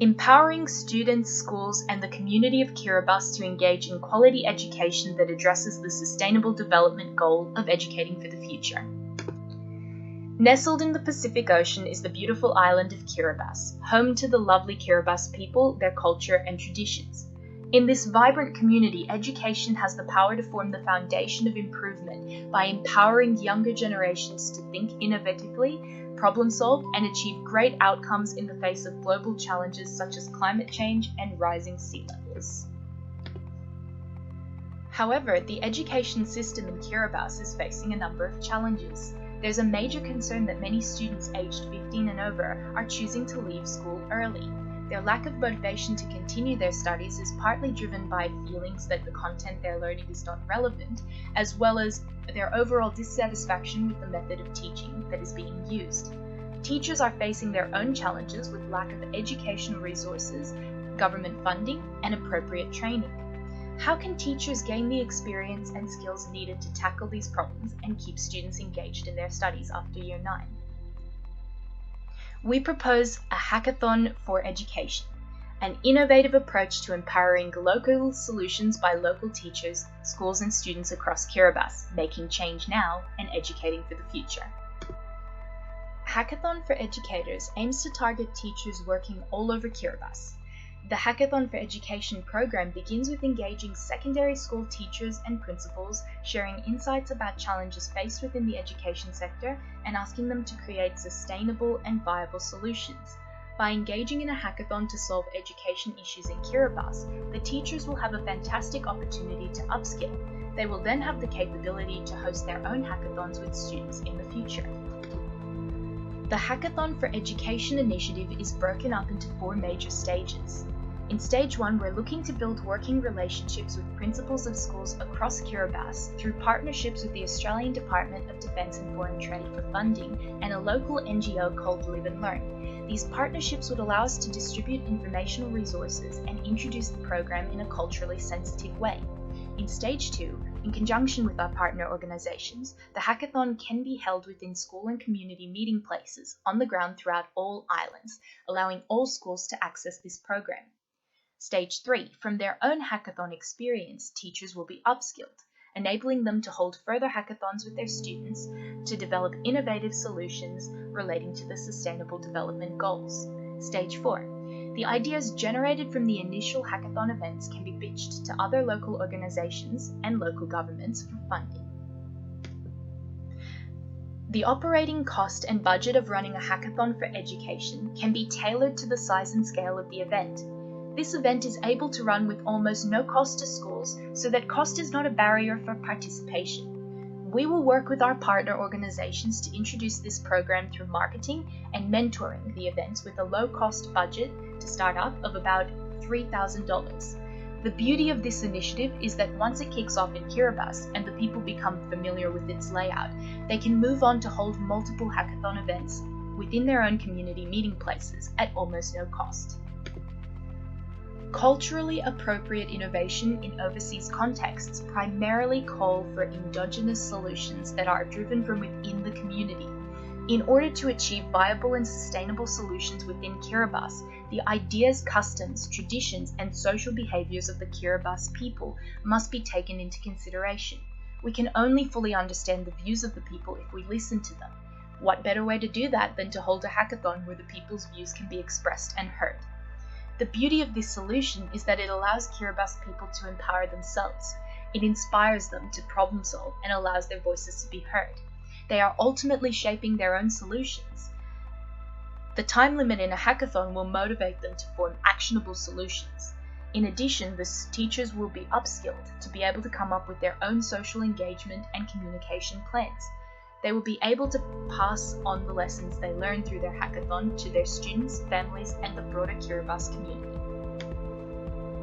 Empowering students, schools, and the community of Kiribati to engage in quality education that addresses the sustainable development goal of educating for the future. Nestled in the Pacific Ocean is the beautiful island of Kiribati, home to the lovely Kiribati people, their culture, and traditions. In this vibrant community, education has the power to form the foundation of improvement by empowering younger generations to think innovatively, problem solve, and achieve great outcomes in the face of global challenges such as climate change and rising sea levels. However, the education system in Kiribati is facing a number of challenges. There's a major concern that many students aged 15 and over are choosing to leave school early. Their lack of motivation to continue their studies is partly driven by feelings that the content they're learning is not relevant, as well as their overall dissatisfaction with the method of teaching that is being used. Teachers are facing their own challenges with lack of educational resources, government funding, and appropriate training. How can teachers gain the experience and skills needed to tackle these problems and keep students engaged in their studies after Year 9? We propose a hackathon for education, an innovative approach to empowering local solutions by local teachers, schools, and students across Kiribati, making change now and educating for the future. Hackathon for Educators aims to target teachers working all over Kiribati. The Hackathon for Education program begins with engaging secondary school teachers and principals, sharing insights about challenges faced within the education sector and asking them to create sustainable and viable solutions. By engaging in a hackathon to solve education issues in Kiribati, the teachers will have a fantastic opportunity to upskill. They will then have the capability to host their own hackathons with students in the future. The Hackathon for Education initiative is broken up into 4 major stages. In Stage 1, we're looking to build working relationships with principals of schools across Kiribati through partnerships with the Australian Department of Defence and Foreign Trade for funding and a local NGO called Live and Learn. These partnerships would allow us to distribute informational resources and introduce the program in a culturally sensitive way. In Stage 2, in conjunction with our partner organisations, the hackathon can be held within school and community meeting places on the ground throughout all islands, allowing all schools to access this program. Stage 3, from their own hackathon experience, teachers will be upskilled, enabling them to hold further hackathons with their students to develop innovative solutions relating to the Sustainable Development Goals. Stage 4, the ideas generated from the initial hackathon events can be pitched to other local organisations and local governments for funding. The operating cost and budget of running a hackathon for education can be tailored to the size and scale of the event. This event is able to run with almost no cost to schools, so that cost is not a barrier for participation. We will work with our partner organisations to introduce this program through marketing and mentoring the events with a low-cost budget to start up of about $3,000. The beauty of this initiative is that once it kicks off in Kiribati and the people become familiar with its layout, they can move on to hold multiple hackathon events within their own community meeting places at almost no cost. Culturally appropriate innovation in overseas contexts primarily call for endogenous solutions that are driven from within the community. In order to achieve viable and sustainable solutions within Kiribati, the ideas, customs, traditions, and social behaviours of the Kiribati people must be taken into consideration. We can only fully understand the views of the people if we listen to them. What better way to do that than to hold a hackathon where the people's views can be expressed and heard? The beauty of this solution is that it allows Kiribati people to empower themselves. It inspires them to problem solve and allows their voices to be heard. They are ultimately shaping their own solutions. The time limit in a hackathon will motivate them to form actionable solutions. In addition, the teachers will be upskilled to be able to come up with their own social engagement and communication plans. They will be able to pass on the lessons they learn through their hackathon to their students, families, and the broader Kiribati community.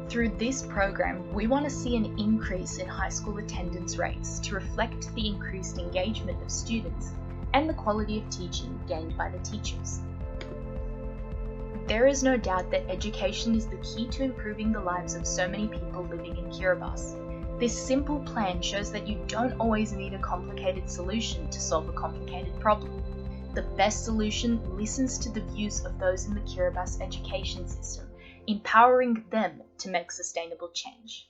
Through this program, we want to see an increase in high school attendance rates to reflect the increased engagement of students and the quality of teaching gained by the teachers. There is no doubt that education is the key to improving the lives of so many people living in Kiribati. This simple plan shows that you don't always need a complicated solution to solve a complicated problem. the best solution listens to the views of those in the Kiribati education system, empowering them to make sustainable change.